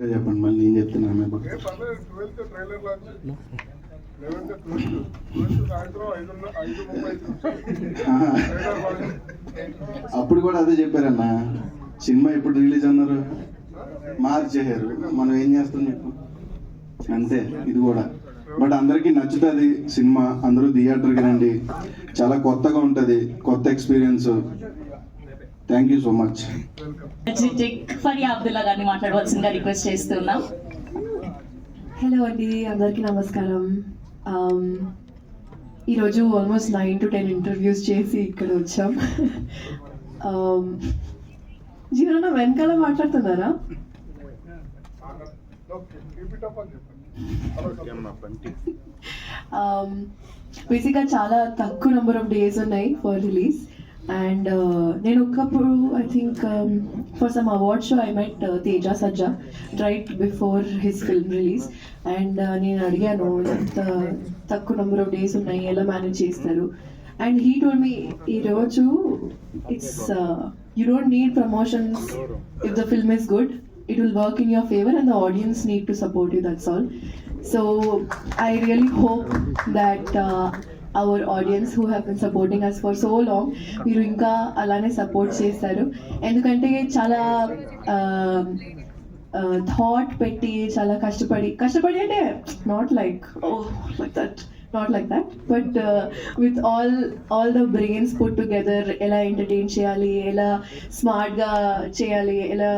చెప్పండి మళ్ళీ నేను చెప్తున్నా అప్పుడు కూడా అదే చెప్పారన్న. సినిమా ఎప్పుడు రిలీజ్ అన్నారు, మార్చేశారు. మనం ఏం చేస్తాం చెప్పు, అంతే ఇది కూడా. బట్ అందరికీ నచ్చుతుంది సినిమా, అందరూ థియేటర్కి రండి, చాలా కొత్తగా ఉంటుంది, కొత్త experience. Thank you so much. Faria Abdullah గారిని మాట్లాడవలసిందిగా రిక్వెస్ట్ చేస్తున్నాం. హలో అండి, అందరికీ నమస్కారం. ఈరోజు ఆల్మోస్ట్ 9 to 10 ఇంటర్వ్యూస్ చేసి ఇక్కడ వచ్చాం. జీవన వెనకాల మాట్లాడుతున్నారా? బేసిక్గా చాలా తక్కువ నెంబర్ ఆఫ్ డేస్ ఉన్నాయి ఫర్ రిలీజ్. అండ్ నేను ఒకప్పుడు I think for some award show I met Teja Sajja right before his film release. And నేను అడిగాను ఎంత తక్కువ నెంబర్ ఆఫ్ డేస్ ఉన్నాయి, ఎలా మేనేజ్ చేస్తారు. అండ్ హీ టోల్డ్ మీ ఈరోజు it's you don't need promotions if the film is good, it will work in your favor and the audience need to support you, that's all. So I really hope that our audience who have been supporting us for so long మీరు ఇంకా అలానే support చేస్తారు. ఎందుకంటే చాలా thought పెట్టి చాలా కష్టపడి అంటే not like not like that, but with all the brains put together, ela entertain cheyali, ela smart ga cheyali, ela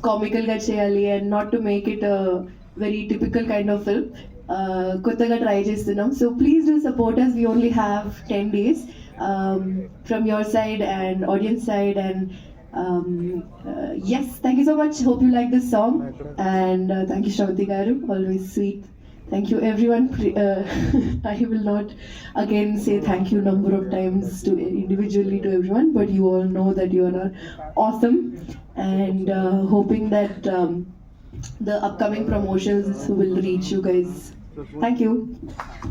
comical ga cheyali, and not to make it a very typical kind of film. Kottaga try chestunnam, so please do support us. We only have 10 days from your side and audience side, and yes, thank you so much. Hope you like this song, and thank you Shravanti garu, always sweet. Thank you everyone. I will not again say thank you number of times to individually to everyone, but you all know that you are awesome, and hoping that the upcoming promotions will reach you guys. Thank you.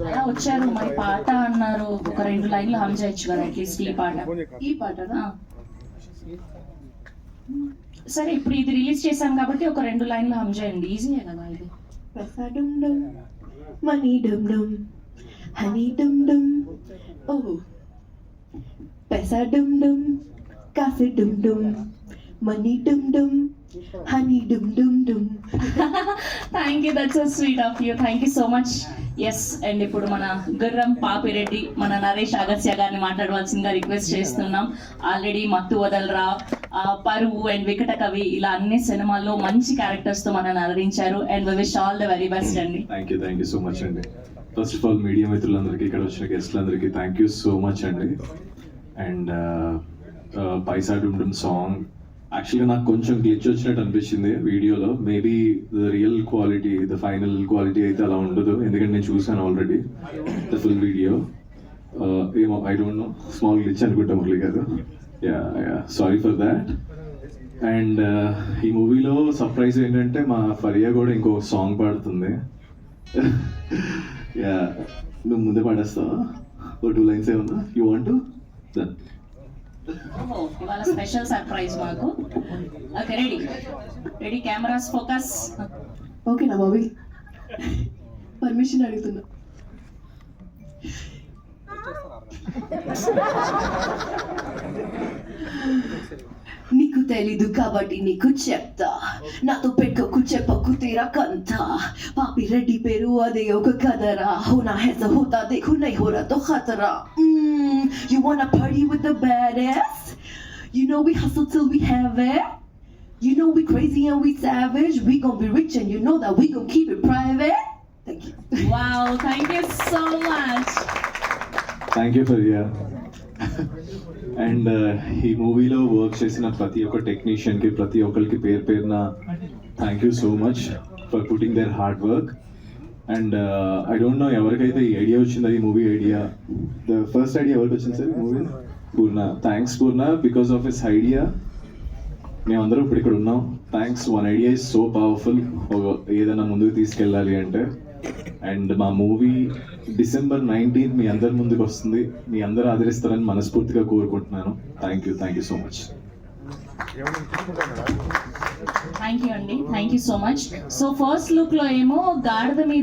అలా వచ్చారు, మరి పాట అన్నారు, ఒక 2 లైన్లు హమ్ చేయొచ్చు కదా at least. ఈ పాటనా? సరే, ఇప్పుడు ఇది రిలీజ్ చేశాం కాబట్టి ఒక 2 లైన్లు హమ్ చేయండి, ఈజీయే కదా ఇది. Pesa dum dum, money dum dum, honey dum dum. Oh, pesa dum dum, kaase dum dum, money dum dum, honey dum dum dum. Thank you, that's so sweet of you. Thank you so much. Yes, and ఇప్పుడు మన గుర్రం పాపిరెడ్డి, మన నరేష్ అగస్య గారిని మాట్లాడవలసిందిగా request చేస్తున్నాం. Already మత్తు వదలరా, పరువు and వికట కవి, ఇలా అన్ని సినిమాల్లో మంచి క్యారెక్టర్స్ తో మనల్ని అలరించారు. And we wish all the very best అండి. థ్యాంక్ యూ సో మచ్ అండి. ఫస్ట్ ఆఫ్ ఆల్ మీడియా మిత్రులందరికీ, ఇక్కడ వచ్చిన గెస్ట్లందరికీ థ్యాంక్ యూ సో మచ్ అండి. అండ్ పైసా డుమ్ డుమ్ సాంగ్ యాక్చువల్గా నాకు కొంచెం గ్లిచ్ వచ్చినట్టు అనిపించింది వీడియోలో. Maybe the real quality, the final quality అయితే అలా ఉండదు, ఎందుకంటే నేను చూసాను ఆల్రెడీ ద ఫుల్ వీడియో. ఏమో I don't know, small glitch అనుకుంటా మురళి గారు. Sorry for that. అండ్ ఈ మూవీలో సర్ప్రైజ్ ఏంటంటే మా ఫరియా కూడా ఇంకో సాంగ్ పాడుతుంది. నువ్వు ముందే పాడేస్తావా? ఓ 2 లైన్స్ ఏమన్నా యూ వాంట్ టు? ఇవాళ స్పెషల్ సర్ప్రైజ్ మాకు. Okay, ready, cameras focus. Okay నా బాబీ, పర్మిషన్ అడుగుతున్నా. నీకు తెలీదు కాబట్టి నీకు చెప్తా, నాతో పెట్టుకు చెప్పకు తీరా కంత. పాపి రెడ్డి పేరు అదే ఒక కదరా, హోనా హెస హోతా దేఖో నై హోరా తో ఖతరా. You wanna party with the badass? You know we hustle till we have it. You know we crazy and we savage. We gon' be rich and you know that we gon' keep it private. Thank you. Wow, thank you so much. Thank you Faria. And ఈ మూవీలో work చేసిన ప్రతి ఒక్క టెక్నీషియన్కి, ప్రతి ఒక్కరికి పేరు పేరున thank you so much for putting there hard work. And I don't no ఎవరికైతే ఈ ఐడియా వచ్చిందో, ఈ movie idea, the first idea ఎవరికి వచ్చింది sir? Movie Purna. Thanks Purna, because of his idea మేమందరం ఇప్పుడు ఇక్కడ ఉన్నాం. Thanks. One idea is so powerful, ఏదైనా ముందుకు తీసుకెళ్ళాలి అంటే. అండ్ మా మూవీ December 19th మీ అందరి ముందుకు వస్తుంది. మీ అందరూ ఆదరిస్తారని మనస్ఫూర్తిగా కోరుకుంటున్నాను. Thank you so much. Thank you అండి, thank you so much. So first look లో ఏమో గాడిద మీద